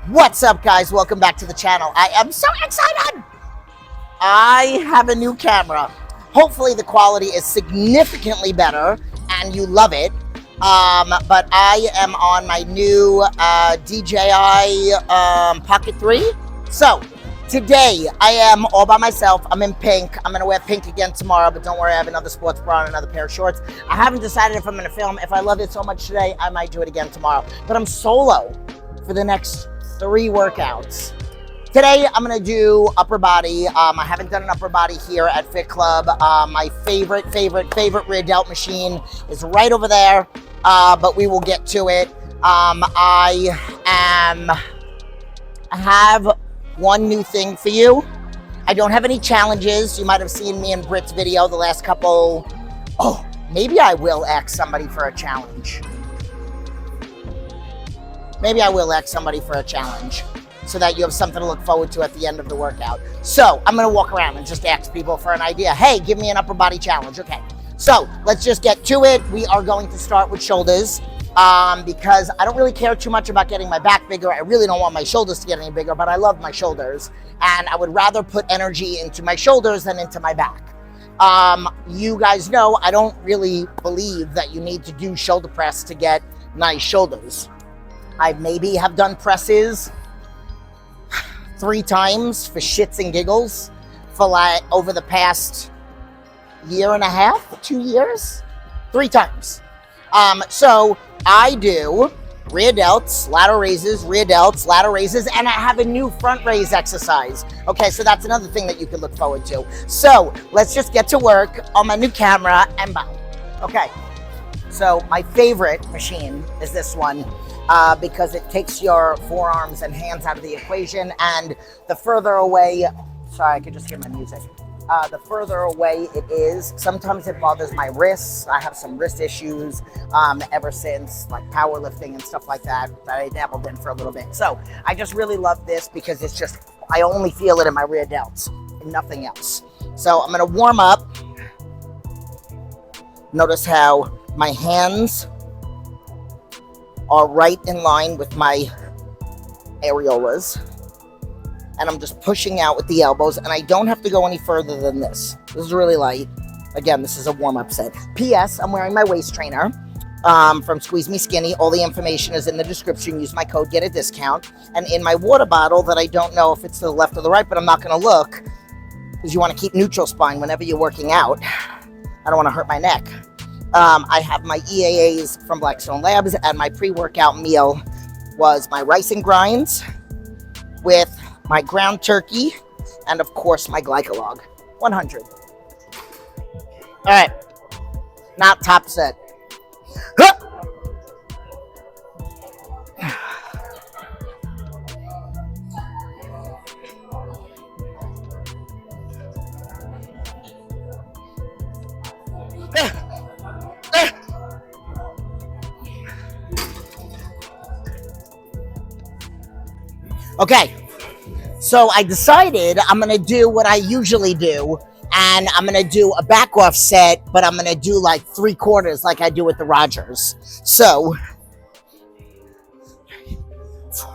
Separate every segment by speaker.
Speaker 1: What's up, guys? Welcome back to the channel. I am so excited. I have a new camera. Hopefully the quality is significantly better and you love it. But I am on my new DJI Pocket 3. So today I am all by myself. I'm in pink. I'm gonna wear pink again tomorrow, but don't worry, I have another sports bra and another pair of shorts. I haven't decided if I'm gonna film. If I love it so much today, I might do it again tomorrow. But I'm solo for the next 3 workouts. Today I'm gonna do upper body. I haven't done an upper body here at Fit Club. My favorite rear delt machine is right over there, but we will get to it. I have one new thing for you. I don't have any challenges. You might have seen me in Britt's video the last couple. Oh, maybe I will ask somebody for a challenge. Maybe I will ask somebody for a challenge so that you have something to look forward to at the end of the workout. So I'm gonna walk around and just ask people for an idea. Hey, give me an upper body challenge. Okay, so let's just get to it. We are going to start with shoulders because I don't really care too much about getting my back bigger. I really don't want my shoulders to get any bigger, but I love my shoulders. And I would rather put energy into my shoulders than into my back. You guys know I don't really believe that you need to do shoulder press to get nice shoulders. I maybe have done presses 3 times for shits and giggles for like over the past 1.5 to 2 years, 3 times. So I do rear delts, lateral raises, rear delts, lateral raises, and I have a new front raise exercise. Okay, so that's another thing that you can look forward to. So let's just get to work on my new camera and bye. Okay, so my favorite machine is this one. Because it takes your forearms and hands out of the equation, and the further away, sorry, I could just hear my music. The further away it is, sometimes it bothers my wrists. I have some wrist issues ever since like powerlifting and stuff like that I dabbled in for a little bit. So I just really love this because it's just, I only feel it in my rear delts and nothing else. So I'm gonna warm up. Notice how my hands are right in line with my areolas. And I'm just pushing out with the elbows, and I don't have to go any further than this. This is really light. Again, this is a warm-up set. P.S. I'm wearing my waist trainer from Squeeze Me Skinny. All the information is in the description. Use my code, get a discount. And in my water bottle that I don't know if it's to the left or the right, but I'm not gonna look, because you wanna keep neutral spine whenever you're working out. I don't wanna hurt my neck. I have my EAAs from Blackstone Labs, and my pre-workout meal was my rice and grinds with my ground turkey and, of course, my Glycolog 100. All right, now top set. Huh! Okay, so I decided I'm gonna do what I usually do, and I'm gonna do a back off set, but I'm gonna do like 3/4 like I do with the Rogers. So 4,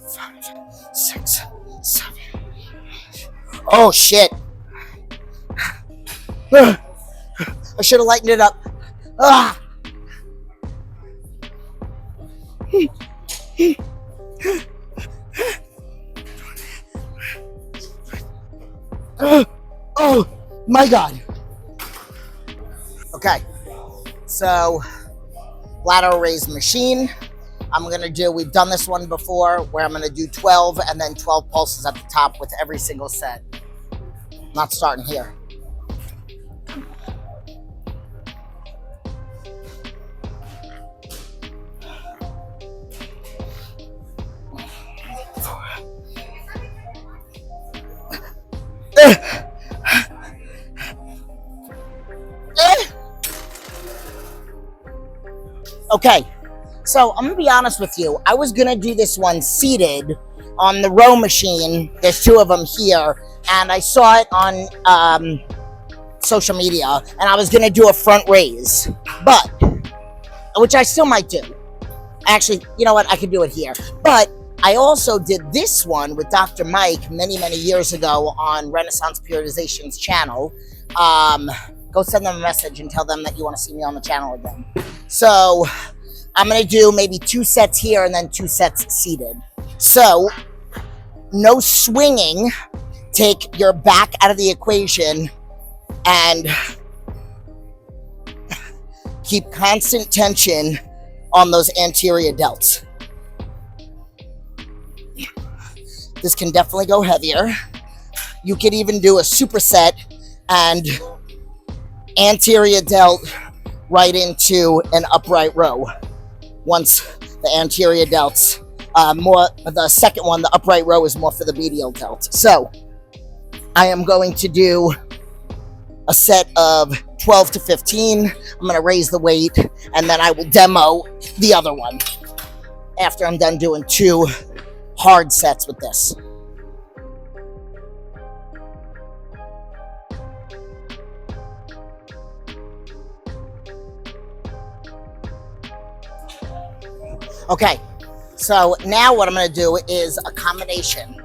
Speaker 1: 5, 6, 7. Oh shit! I should have lightened it up. Ah. Oh my God. Okay, so lateral raise machine. I'm gonna do, we've done this one before, where I'm gonna do 12 and then 12 pulses at the top with every single set. Not starting here. Okay, so I'm gonna be honest with you. I was gonna do this one seated on the row machine. There's 2 of them here, and I saw it on social media, and I was gonna do a front raise, but which I still might do. Actually, you know what? I could do it here, but I also did this one with Dr. Mike many, many years ago on Renaissance Periodization's channel. Go send them a message and tell them that you want to see me on the channel again. So I'm going to do maybe 2 sets here and then 2 sets seated. So no swinging. Take your back out of the equation and keep constant tension on those anterior delts. This can definitely go heavier. You could even do a superset and anterior delt right into an upright row. Once the anterior delts, the second one, the upright row, is more for the medial delt. So I am going to do a set of 12 to 15. I'm going to raise the weight, and then I will demo the other one after I'm done doing 2 hard sets with this. Okay, so now what I'm going to do is a combination.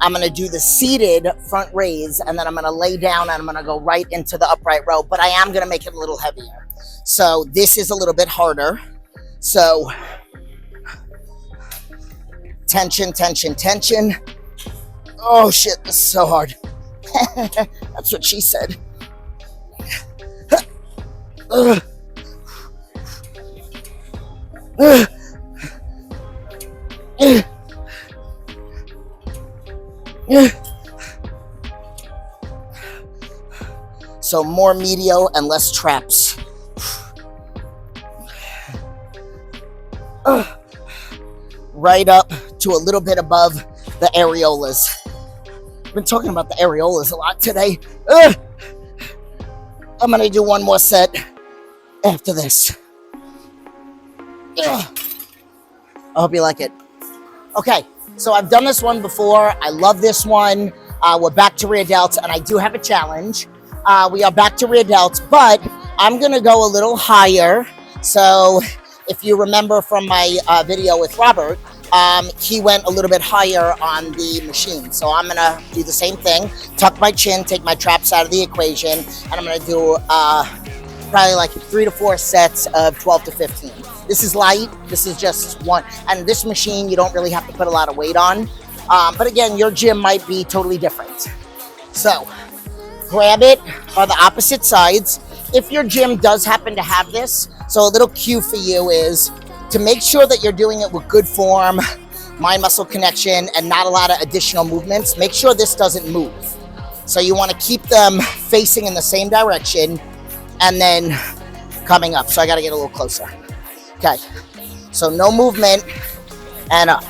Speaker 1: I'm going to do the seated front raise, and then I'm going to lay down and I'm going to go right into the upright row, but I am going to make it a little heavier. So this is a little bit harder. So tension, tension, tension. Oh shit, this is so hard. That's what she said. So more medial and less traps. Right up to a little bit above the areolas. I've been talking about the areolas a lot today. I'm gonna do 1 more set after this. I hope you like it. Okay, so I've done this one before. I love this one. We're back to rear delts, and I do have a challenge. We are back to rear delts, but I'm gonna go a little higher. So if you remember from my video with Robert, he went a little bit higher on the machine. So I'm gonna do the same thing, tuck my chin, take my traps out of the equation, and I'm gonna do probably like 3 to 4 sets of 12 to 15. This is light, this is just one. And this machine, you don't really have to put a lot of weight on. But again, your gym might be totally different. So grab it on the opposite sides. If your gym does happen to have this, so a little cue for you is to make sure that you're doing it with good form, mind-muscle connection, and not a lot of additional movements. Make sure this doesn't move. So you want to keep them facing in the same direction and then coming up. So I got to get a little closer. Okay, so no movement and up.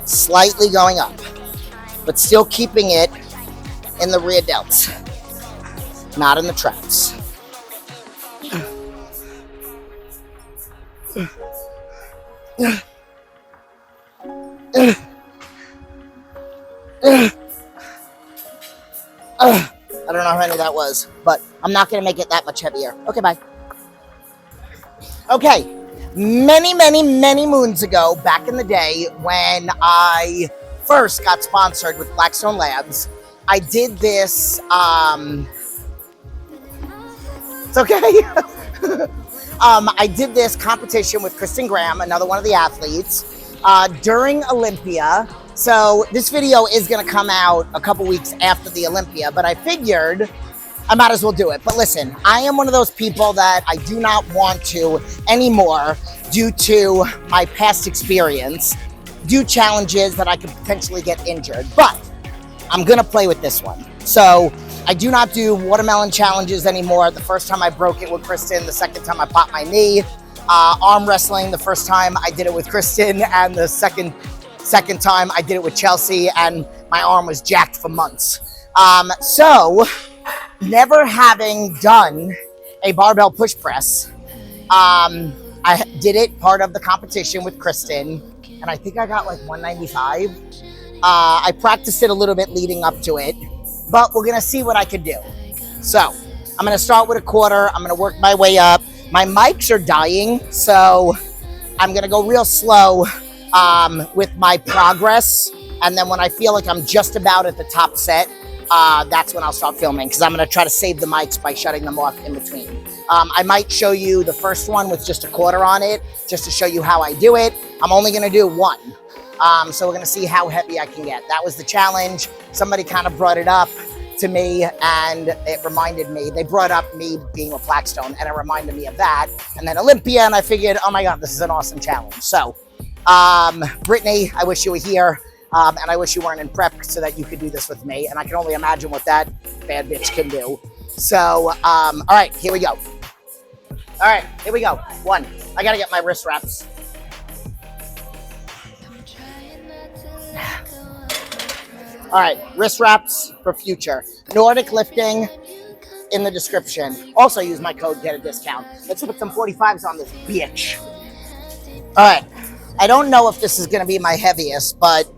Speaker 1: Slightly going up, but still keeping it in the rear delts, not in the traps. I don't know how many that was, but I'm not going to make it that much heavier. Okay, bye. Okay. Many moons ago, back in the day when I first got sponsored with Blackstone Labs, I did this, it's okay. I did this competition with Kristen Graham, another one of the athletes, during Olympia. So this video is gonna come out a couple weeks after the Olympia, but I figured I might as well do it. But listen, I am one of those people that I do not want to anymore due to my past experience, do challenges that I could potentially get injured. But I'm gonna play with this one. So I do not do watermelon challenges anymore. The first time I broke it with Kristen, the second time I popped my knee. Arm wrestling, the first time I did it with Kristen, and the second time I did it with Chelsea, and my arm was jacked for months. So never having done a barbell push press, I did it part of the competition with Kristen, and I think I got like 195. I practiced it a little bit leading up to it, but we're gonna see what I can do. So I'm gonna start with a quarter. I'm gonna work my way up. My mics are dying, so I'm gonna go real slow with my progress. And then when I feel like I'm just about at the top set, that's when I'll start filming, because I'm going to try to save the mics by shutting them off in between. I might show you the first one with just a quarter on it, just to show you how I do it. I'm only going to do one. So we're going to see how heavy I can get. That was the challenge. Somebody kind of brought it up to me, and it reminded me, they brought up me being with Blackstone, and it reminded me of that. And then Olympia, and I figured, oh my God, this is an awesome challenge. So, Brittany, I wish you were here. And I wish you weren't in prep so that you could do this with me. And I can only imagine what that bad bitch can do. So, all right, here we go. All right, here we go. One, I gotta get my wrist wraps. All right, wrist wraps for future. Nordic lifting in the description. Also use my code, get a discount. Let's put some 45s on this bitch. All right, I don't know if this is gonna be my heaviest, but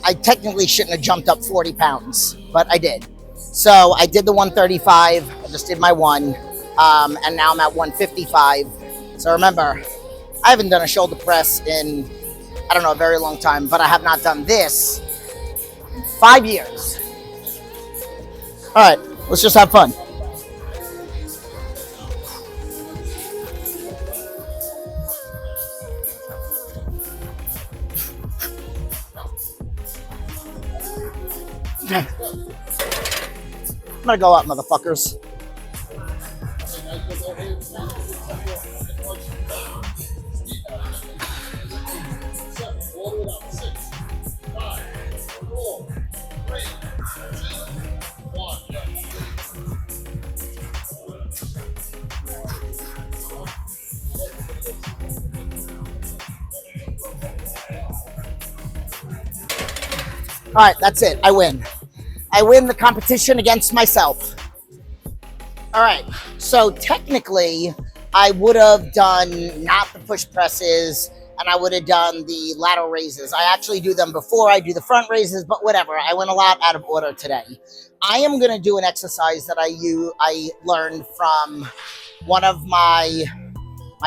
Speaker 1: I technically shouldn't have jumped up 40 pounds, but I did. So I did the 135, I just did my one, and now I'm at 155. So remember, I haven't done a shoulder press in, I don't know, a very long time, but I have not done this in 5 years. All right, let's just have fun. I'm gonna go up, motherfuckers. All right, that's it. I win. I win the competition against myself. All right, so technically, I would have done not the push presses, and I would have done the lateral raises. I actually do them before I do the front raises, but whatever. I went a lot out of order today. I am going to do an exercise that I learned from one of my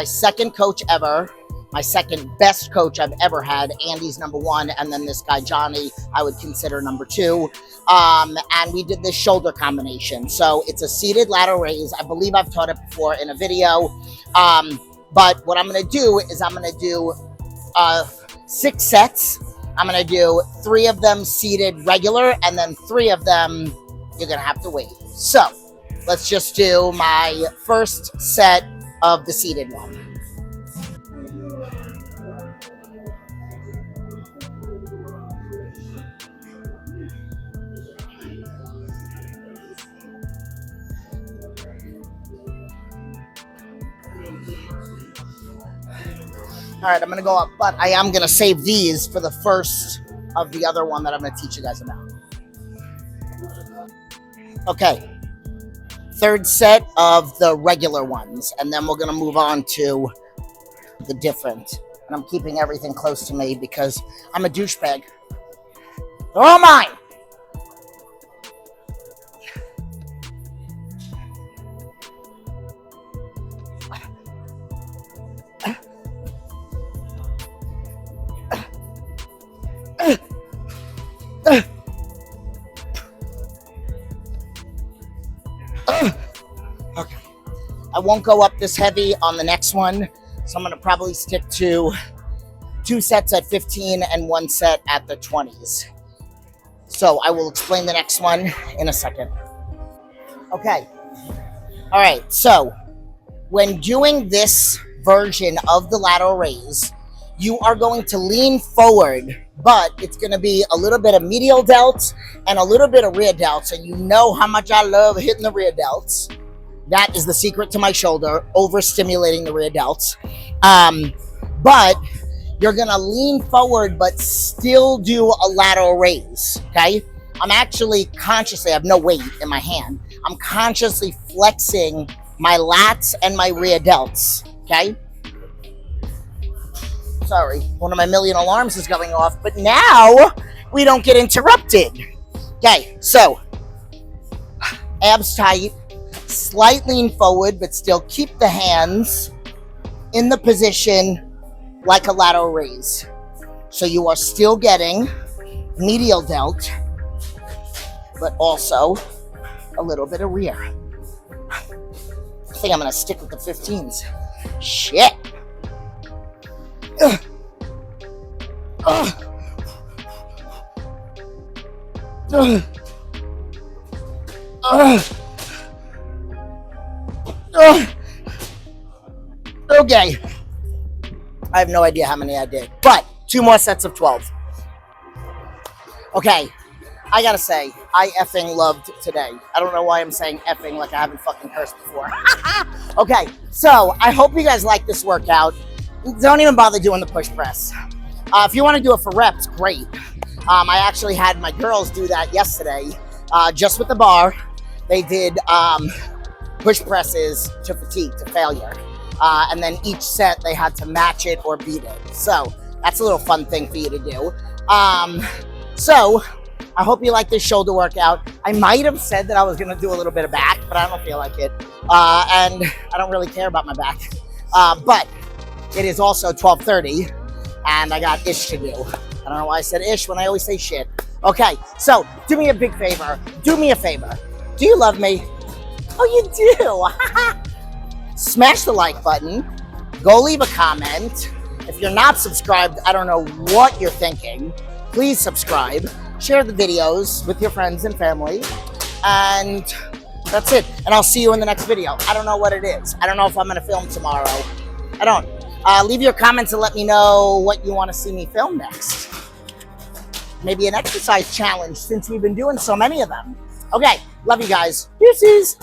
Speaker 1: second coach ever, my second best coach I've ever had. Andy's number one, and then this guy Johnny I would consider number two. And we did this shoulder combination. So it's a seated lateral raise. I believe I've taught it before in a video. But what I'm going to do is I'm going to do 6 sets. I'm going to do 3 of them seated regular, and then 3 of them you're going to have to wait. So let's just do my first set of the seated one. All right, I'm going to go up, but I am going to save these for the first of the other one that I'm going to teach you guys about. Okay, third set of the regular ones, and then we're going to move on to the different. And I'm keeping everything close to me because I'm a douchebag. They're all mine. Okay, I won't go up this heavy on the next one, so I'm going to probably stick to 2 sets at 15 and 1 set at the 20s. So I will explain the next one in a second. Okay, all right, so when doing this version of the lateral raise, you are going to lean forward, but it's going to be a little bit of medial delts and a little bit of rear delts, and you know how much I love hitting the rear delts. That is the secret to my shoulder, overstimulating the rear delts. But you're going to lean forward, but still do a lateral raise, okay? I'm actually consciously, I have no weight in my hand. I'm consciously flexing my lats and my rear delts, okay? Sorry, one of my million alarms is going off, but now we don't get interrupted. Okay, so abs tight, slight lean forward, but still keep the hands in the position like a lateral raise. So you are still getting medial delt, but also a little bit of rear. I think I'm gonna stick with the 15s. Shit. Okay. I have no idea how many I did, but 2 more sets of 12. Okay. I gotta say, I effing loved today. I don't know why I'm saying effing like I haven't fucking cursed before. Okay, so I hope you guys like this workout. Don't even bother doing the push press. If you want to do it for reps, great. I actually had my girls do that yesterday, just with the bar. They did push presses to fatigue, to failure. And then each set they had to match it or beat it. So that's a little fun thing for you to do. So I hope you like this shoulder workout. I might have said that I was gonna do a little bit of back, but I don't feel like it. And I don't really care about my back. But it is also 12:30 and I got ish to do. I don't know why I said ish when I always say shit. Okay, so do me a big favor. Do me a favor. Do you love me? Oh, you do. Smash the like button. Go leave a comment. If you're not subscribed, I don't know what you're thinking. Please subscribe. Share the videos with your friends and family. And that's it. And I'll see you in the next video. I don't know what it is. I don't know if I'm going to film tomorrow. I don't. Leave your comments and let me know what you want to see me film next. Maybe an exercise challenge since we've been doing so many of them. Okay. Love you guys. Deuces.